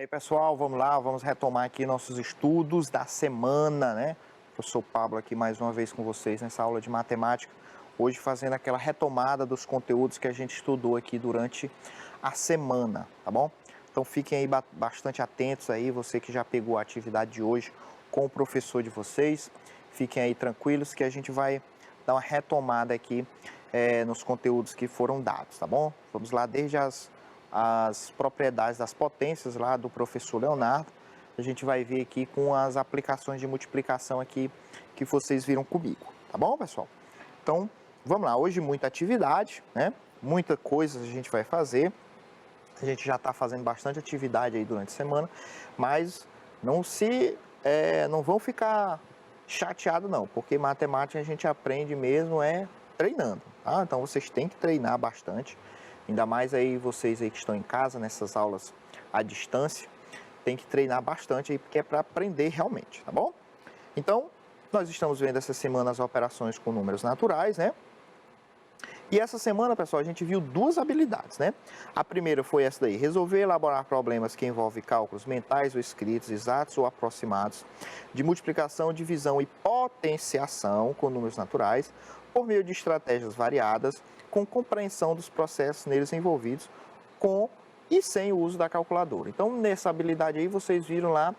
aí, pessoal, vamos lá, vamos retomar aqui nossos estudos da semana, né? Professor Pablo aqui mais uma vez com vocês nessa aula de matemática, hoje fazendo aquela retomada dos conteúdos que a gente estudou aqui durante a semana, tá bom? Então fiquem aí bastante atentos aí, você que já pegou a atividade de hoje com o professor de vocês, fiquem aí tranquilos que a gente vai dar uma retomada aqui nos conteúdos que foram dados, tá bom? Vamos lá desde as propriedades das potências lá do professor Leonardo. A gente vai ver aqui com as aplicações de multiplicação aqui que vocês viram comigo, tá bom, pessoal? Então, vamos lá. Hoje muita atividade, né? Muita coisa a gente vai fazer. A gente já está fazendo bastante atividade aí durante a semana, mas não vão ficar chateados não, porque matemática a gente aprende mesmo treinando, tá? Então vocês têm que treinar bastante. Ainda mais aí vocês aí que estão em casa, nessas aulas à distância, tem que treinar bastante aí, porque é para aprender realmente, tá bom? Então, nós estamos vendo essa semana as operações com números naturais, né? E essa semana, pessoal, a gente viu duas habilidades, né? A primeira foi essa daí, resolver e elaborar problemas que envolvem cálculos mentais ou escritos, exatos ou aproximados, de multiplicação, divisão e potenciação com números naturais, por meio de estratégias variadas, com compreensão dos processos neles envolvidos, com e sem o uso da calculadora. Então, nessa habilidade aí, vocês viram lá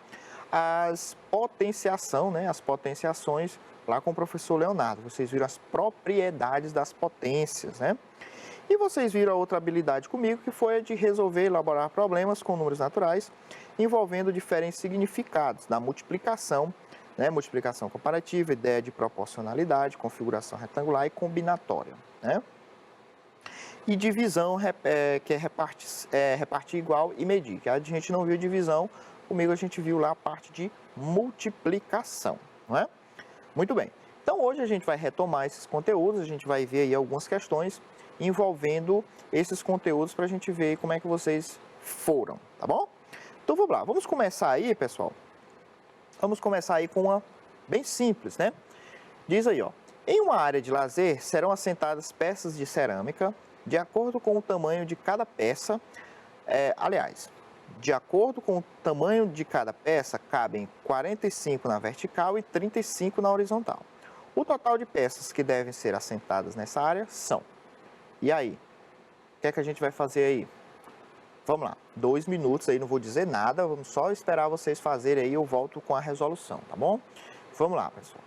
as potenciação, né? As potenciações lá com o professor Leonardo. Vocês viram as propriedades das potências, né? E vocês viram a outra habilidade comigo, que foi a de resolver e elaborar problemas com números naturais, envolvendo diferentes significados da multiplicação, né? Multiplicação comparativa, ideia de proporcionalidade, configuração retangular e combinatória, né? E divisão, que é repartir igual e medir. Que a gente não viu divisão, comigo a gente viu lá a parte de multiplicação, não é? Muito bem. Então hoje a gente vai retomar esses conteúdos, a gente vai ver aí algumas questões envolvendo esses conteúdos para a gente ver como é que vocês foram, tá bom? Então vamos lá, vamos começar aí, pessoal. Vamos começar aí com uma bem simples, né? Diz aí, ó. Em uma área de lazer serão assentadas peças de cerâmica de acordo com o tamanho de cada peça. De acordo com o tamanho de cada peça, cabem 45 na vertical e 35 na horizontal. O total de peças que devem ser assentadas nessa área são. E aí? O que é que a gente vai fazer aí? Vamos lá, 2 minutos aí, não vou dizer nada, vamos só esperar vocês fazerem aí, eu volto com a resolução, tá bom? Vamos lá, pessoal.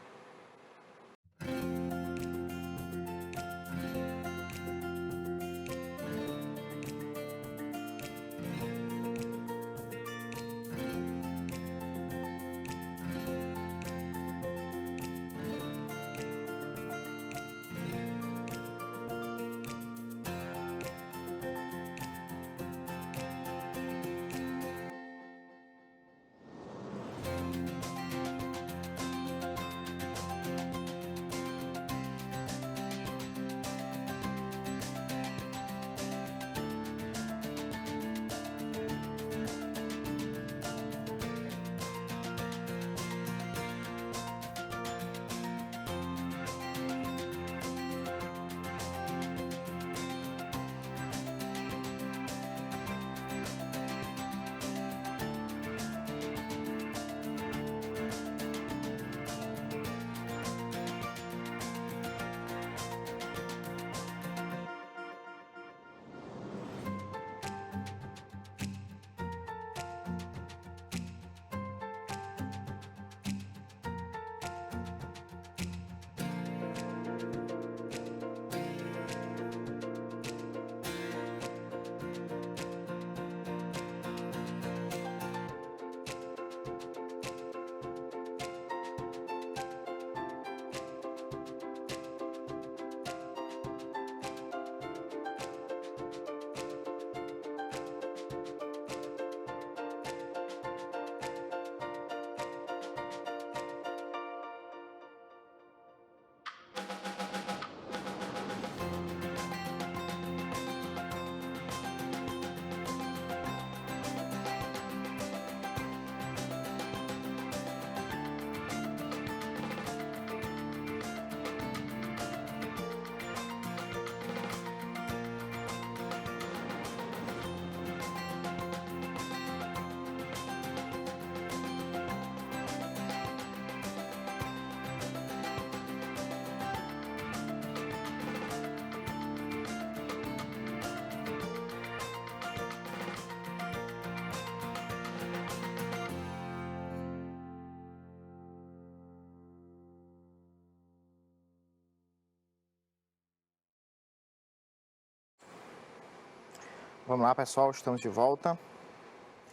Vamos lá, pessoal, estamos de volta.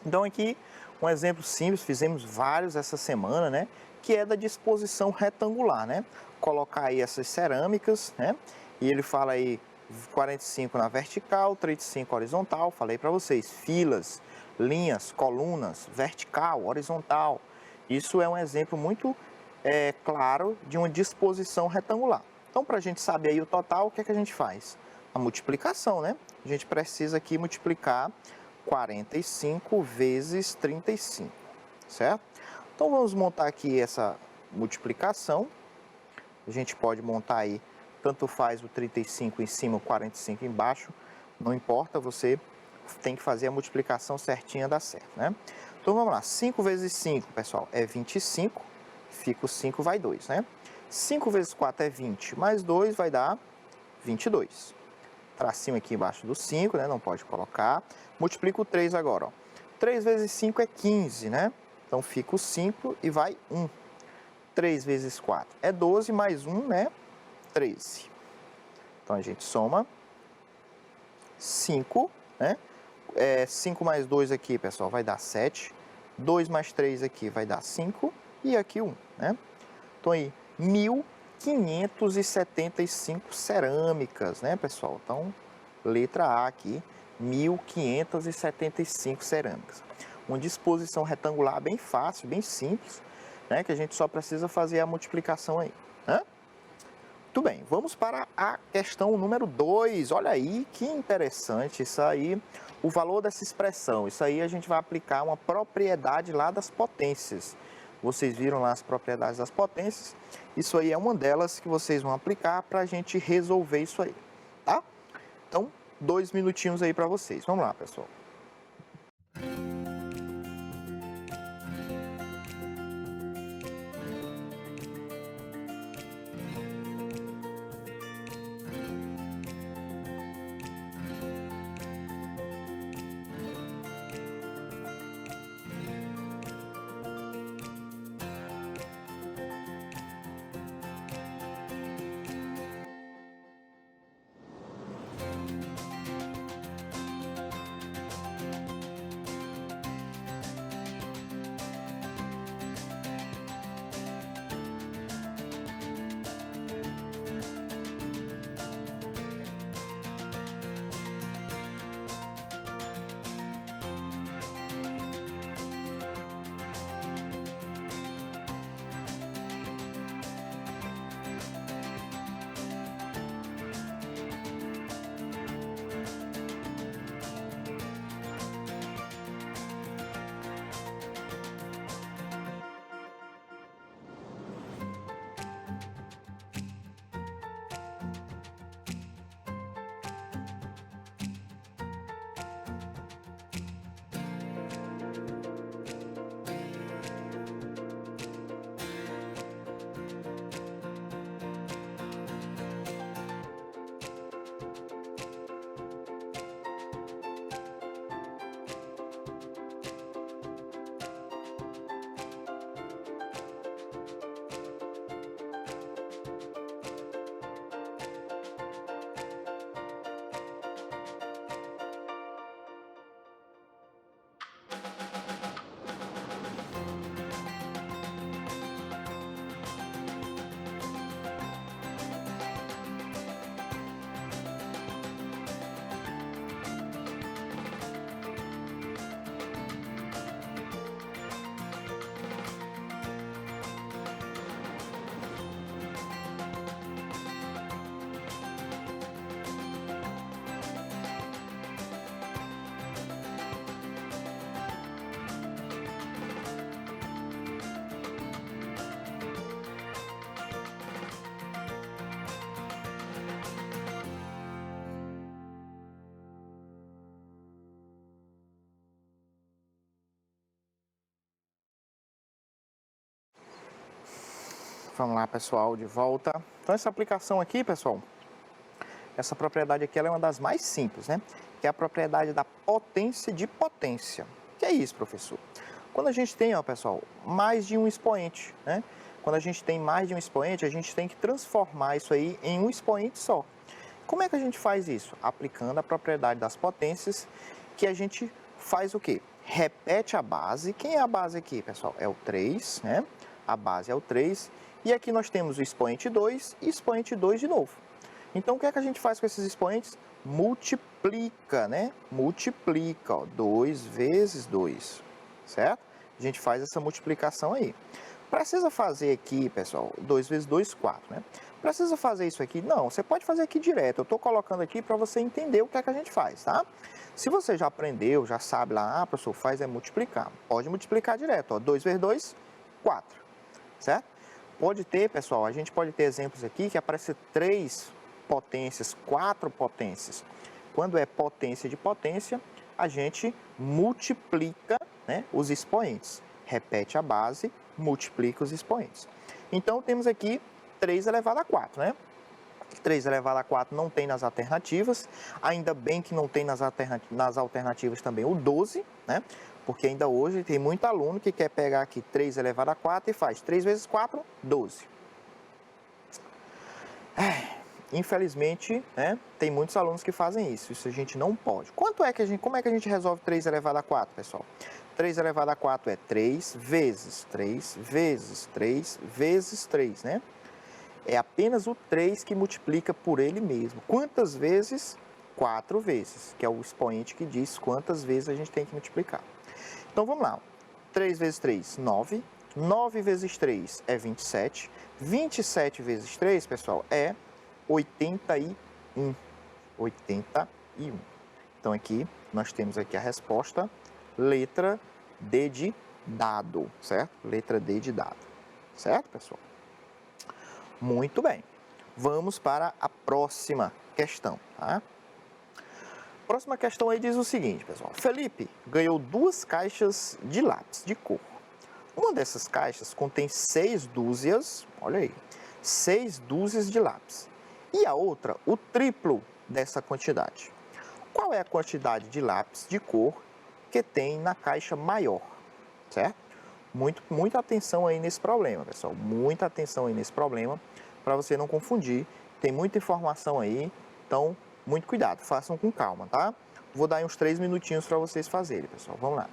Então aqui um exemplo simples, fizemos vários essa semana, né? Que é da disposição retangular, né? Colocar aí essas cerâmicas, né? E ele fala aí 45 na vertical, 35 horizontal, falei para vocês, filas, linhas, colunas, vertical, horizontal. Isso é um exemplo muito claro de uma disposição retangular. Então, para a gente saber aí o total, o que é que a gente faz? A multiplicação, né? A gente precisa aqui multiplicar 45 vezes 35, certo? Então, vamos montar aqui essa multiplicação. A gente pode montar aí, tanto faz o 35 em cima, o 45 embaixo, não importa, você tem que fazer a multiplicação certinha, dá certo, né? Então, vamos lá, 5 vezes 5, pessoal, é 25, fica o 5, vai 2, né? 5 vezes 4 é 20, mais 2 vai dar 22. Tracinho aqui embaixo do 5, né? Não pode colocar. Multiplica o 3 agora, ó. 3 vezes 5 é 15, né? Então, fica o 5 e vai 1. 3 vezes 4 é 12, mais 1, né? 13. Então, a gente soma 5, né? 5 mais 2 aqui, pessoal, vai dar 7. 2 mais 3 aqui vai dar 5. E aqui 1, né? Então, aí, 1.575 cerâmicas, né, pessoal? Então, letra A aqui, 1.575 cerâmicas. Uma disposição retangular bem fácil, bem simples, né? Que a gente só precisa fazer a multiplicação aí, né? Muito bem, vamos para a questão número 2. Olha aí, que interessante isso aí, o valor dessa expressão. Isso aí a gente vai aplicar uma propriedade lá das potências. Vocês viram lá as propriedades das potências. Isso aí é uma delas que vocês vão aplicar para a gente resolver isso aí, tá? Então, 2 minutinhos aí para vocês. Vamos lá, pessoal. Vamos lá, pessoal, de volta. Então, essa aplicação aqui, pessoal, essa propriedade aqui ela é uma das mais simples, né? Que é a propriedade da potência de potência. O que é isso, professor? Quando a gente tem, ó, pessoal, mais de um expoente, né? Quando a gente tem mais de um expoente, a gente tem que transformar isso aí em um expoente só. Como é que a gente faz isso? Aplicando a propriedade das potências, que a gente faz o quê? Repete a base. Quem é a base aqui, pessoal? É o 3, né? A base é o 3. E aqui nós temos o expoente 2 e expoente 2 de novo. Então, o que é que a gente faz com esses expoentes? Multiplica, né? Multiplica, ó, 2 vezes 2, certo? A gente faz essa multiplicação aí. Precisa fazer aqui, pessoal, 2 vezes 2, 4, né? Precisa fazer isso aqui? Não, você pode fazer aqui direto. Eu estou colocando aqui para você entender o que é que a gente faz, tá? Se você já aprendeu, já sabe lá, professor, faz é multiplicar. Pode multiplicar direto, ó. 2 vezes 2, 4, certo? Pode ter, pessoal, a gente pode ter exemplos aqui que aparece 3 potências, 4 potências. Quando é potência de potência, a gente multiplica, né, os expoentes. Repete a base, multiplica os expoentes. Então, temos aqui 3 elevado a 4, né? 3 elevado a 4 não tem nas alternativas, ainda bem que não tem nas alternativas também o 12, né? Porque ainda hoje tem muito aluno que quer pegar aqui 3 elevado a 4 e faz 3 vezes 4, 12. Infelizmente, né, tem muitos alunos que fazem isso a gente não pode. Como é que a gente resolve 3 elevado a 4, pessoal? 3 elevado a 4 é 3 vezes 3 vezes 3 vezes 3, né? É apenas o 3 que multiplica por ele mesmo. Quantas vezes? 4 vezes, que é o expoente que diz quantas vezes a gente tem que multiplicar. Então, vamos lá. 3 vezes 3, 9. 9 vezes 3 é 27. 27 vezes 3, pessoal, é 81. 81. Então, aqui, nós temos aqui a resposta, letra D de dado, certo? Letra D de dado, certo, pessoal? Muito bem. Vamos para a próxima questão, tá? Próxima questão aí diz o seguinte, pessoal. Felipe ganhou 2 caixas de lápis de cor. Uma dessas caixas contém 6 dúzias, olha aí, 6 dúzias de lápis. E a outra, o triplo dessa quantidade. Qual é a quantidade de lápis de cor que tem na caixa maior, certo? Muita atenção aí nesse problema, pessoal. Muita atenção aí nesse problema para você não confundir. Tem muita informação aí, então muito cuidado, façam com calma, tá? Vou dar aí uns 3 minutinhos para vocês fazerem, pessoal. Vamos lá.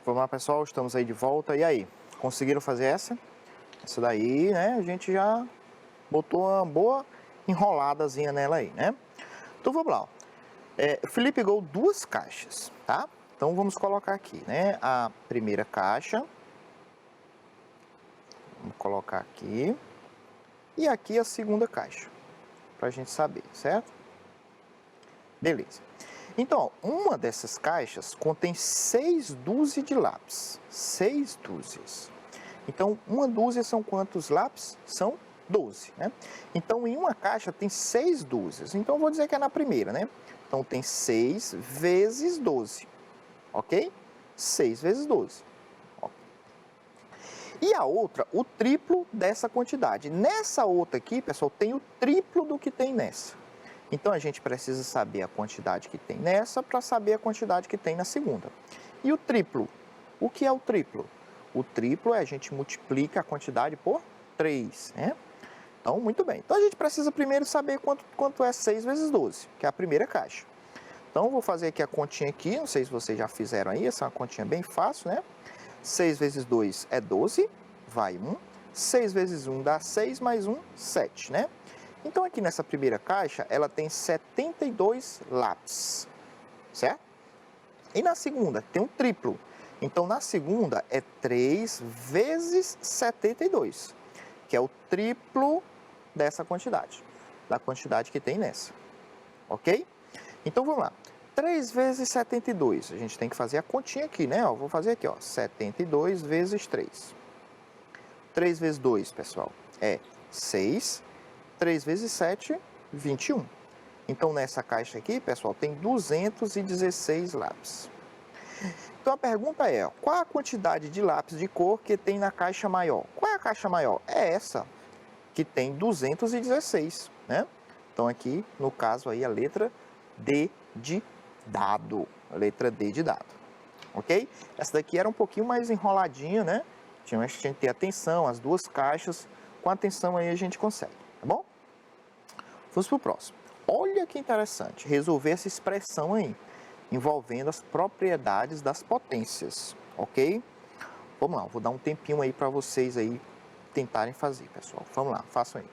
Vamos lá, pessoal, estamos aí de volta. E aí, conseguiram fazer essa? Essa daí, né, a gente já botou uma boa enroladazinha nela aí, né? Então vamos lá, ó. O Felipe ganhou 2 caixas, tá? Então vamos colocar aqui, né, a primeira caixa. Vamos colocar aqui. E aqui a segunda caixa, pra gente saber, certo? Beleza. Então, ó, uma dessas caixas contém 6 dúzias de lápis. 6 dúzias. Então, uma dúzia são quantos lápis? São 12, né? Então, em uma caixa tem 6 dúzias. Então, eu vou dizer que é na primeira, né? Então, tem 6 vezes 12, ok? 6 vezes 12. Ó. E a outra, o triplo dessa quantidade. Nessa outra aqui, pessoal, tem o triplo do que tem nessa. Então, a gente precisa saber a quantidade que tem nessa para saber a quantidade que tem na segunda. E o triplo? O que é o triplo? O triplo é a gente multiplica a quantidade por 3, né? Então, muito bem. Então, a gente precisa primeiro saber quanto é 6 vezes 12, que é a primeira caixa. Então, vou fazer aqui a continha aqui, não sei se vocês já fizeram aí, essa é uma continha bem fácil, né? 6 vezes 2 é 12, vai 1. 6 vezes 1 dá 6, mais 1, 7, né? Então, aqui nessa primeira caixa, ela tem 72 lápis, certo? E na segunda, tem um triplo. Então, na segunda, é 3 vezes 72, que é o triplo dessa quantidade, da quantidade que tem nessa, ok? Então, vamos lá. 3 vezes 72, a gente tem que fazer a continha aqui, né? Ó, vou fazer aqui, ó, 72 vezes 3. 3 vezes 2, pessoal, é 6. 3 vezes 7, 21. Então, nessa caixa aqui, pessoal, tem 216 lápis. Então, a pergunta é, qual a quantidade de lápis de cor que tem na caixa maior? Qual é a caixa maior? É essa, que tem 216, né? Então, aqui, no caso, aí, a letra D de dado. A letra D de dado, ok? Essa daqui era um pouquinho mais enroladinha, né? Tinha que ter atenção, as 2 caixas. Com atenção aí a gente consegue, tá bom? Vamos para o próximo. Olha que interessante, resolver essa expressão aí, envolvendo as propriedades das potências, ok? Vamos lá, vou dar um tempinho aí para vocês aí tentarem fazer, pessoal. Vamos lá, façam aí.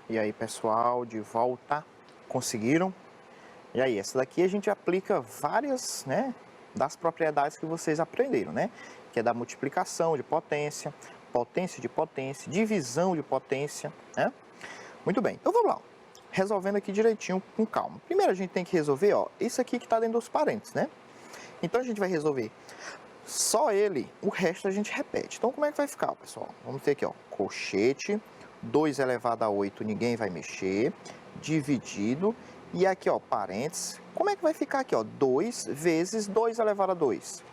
E aí, pessoal, de volta. Conseguiram? E aí, essa daqui a gente aplica várias, né, das propriedades que vocês aprenderam, né? Que é da multiplicação de potência, potência de potência, divisão de potência, né? Muito bem, então vamos lá. Resolvendo aqui direitinho, com calma. Primeiro a gente tem que resolver, ó, isso aqui que está dentro dos parênteses, né? Então a gente vai resolver só ele, o resto a gente repete. Então como é que vai ficar, pessoal? Vamos ter aqui, ó, colchete, 2 elevado a 8, ninguém vai mexer, dividido, e aqui, ó, parênteses. Como é que vai ficar aqui, ó? 2 vezes 2 elevado a 2.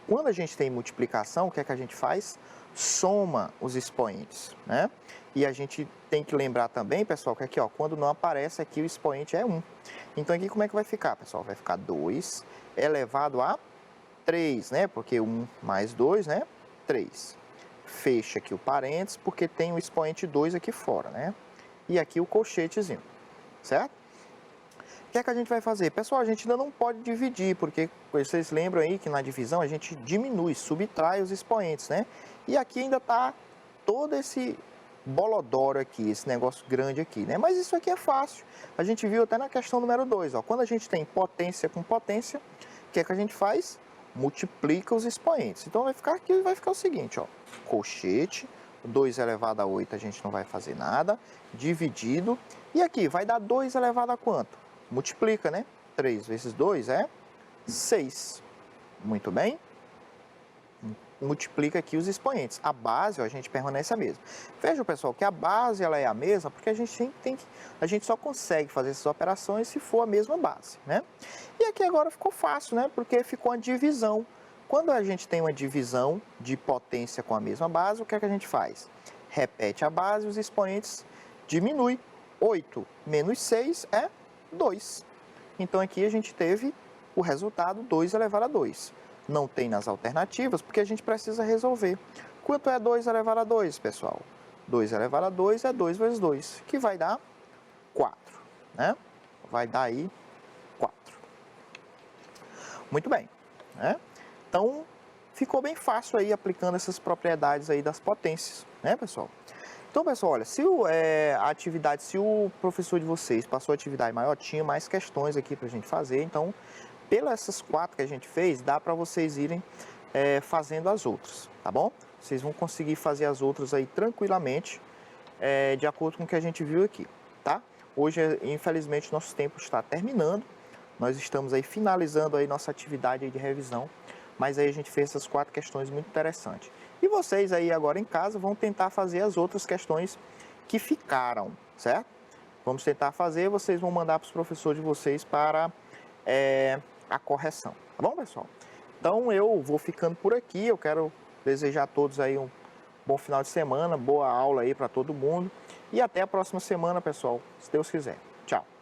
Quando a gente tem multiplicação, o que é que a gente faz? Soma os expoentes, né? E a gente tem que lembrar também, pessoal, que aqui, ó, quando não aparece aqui o expoente é 1. Então aqui como é que vai ficar, pessoal? Vai ficar 2 elevado a 3, né? Porque 1 mais 2, né? 3. Fecha aqui o parênteses, porque tem o expoente 2 aqui fora, né? E aqui o colchetezinho, certo? O que é que a gente vai fazer? Pessoal, a gente ainda não pode dividir, porque vocês lembram aí que na divisão a gente diminui, subtrai os expoentes, né? E aqui ainda está todo esse bolodoro aqui, esse negócio grande aqui, né? Mas isso aqui é fácil. A gente viu até na questão número 2, ó. Quando a gente tem potência com potência, o que é que a gente faz? Multiplica os expoentes. Então vai ficar aqui, vai ficar o seguinte, ó. Colchete, 2 elevado a 8 a gente não vai fazer nada, dividido. E aqui vai dar 2 elevado a quanto? Multiplica, né? 3 vezes 2 é 6. Muito bem. Multiplica aqui os expoentes. A base, ó, a gente permanece a mesma. Veja, pessoal, que a base ela é a mesma porque a gente só consegue fazer essas operações se for a mesma base, né? E aqui agora ficou fácil, né? Porque ficou a divisão. Quando a gente tem uma divisão de potência com a mesma base, o que é que a gente faz? Repete a base, os expoentes diminui. 8 menos 6 é 2. Então aqui a gente teve o resultado 2 elevado a 2. Não tem nas alternativas porque a gente precisa resolver. Quanto é 2 elevado a 2, pessoal? 2 elevado a 2 é 2 vezes 2, que vai dar 4, né? Vai dar aí 4. Muito bem, né? Então, ficou bem fácil aí aplicando essas propriedades aí das potências, né, pessoal? Então, pessoal, olha, se o professor de vocês passou a atividade maior, tinha mais questões aqui para a gente fazer. Então, pelas essas 4 que a gente fez, dá para vocês irem fazendo as outras, tá bom? Vocês vão conseguir fazer as outras aí tranquilamente, de acordo com o que a gente viu aqui, tá? Hoje, infelizmente, nosso tempo está terminando. Nós estamos aí finalizando aí nossa atividade aí de revisão. Mas aí a gente fez essas 4 questões muito interessantes. E vocês aí agora em casa vão tentar fazer as outras questões que ficaram, certo? Vamos tentar fazer, vocês vão mandar para os professores de vocês para a correção, tá bom, pessoal? Então eu vou ficando por aqui, eu quero desejar a todos aí um bom final de semana, boa aula aí para todo mundo. E até a próxima semana, pessoal, se Deus quiser. Tchau!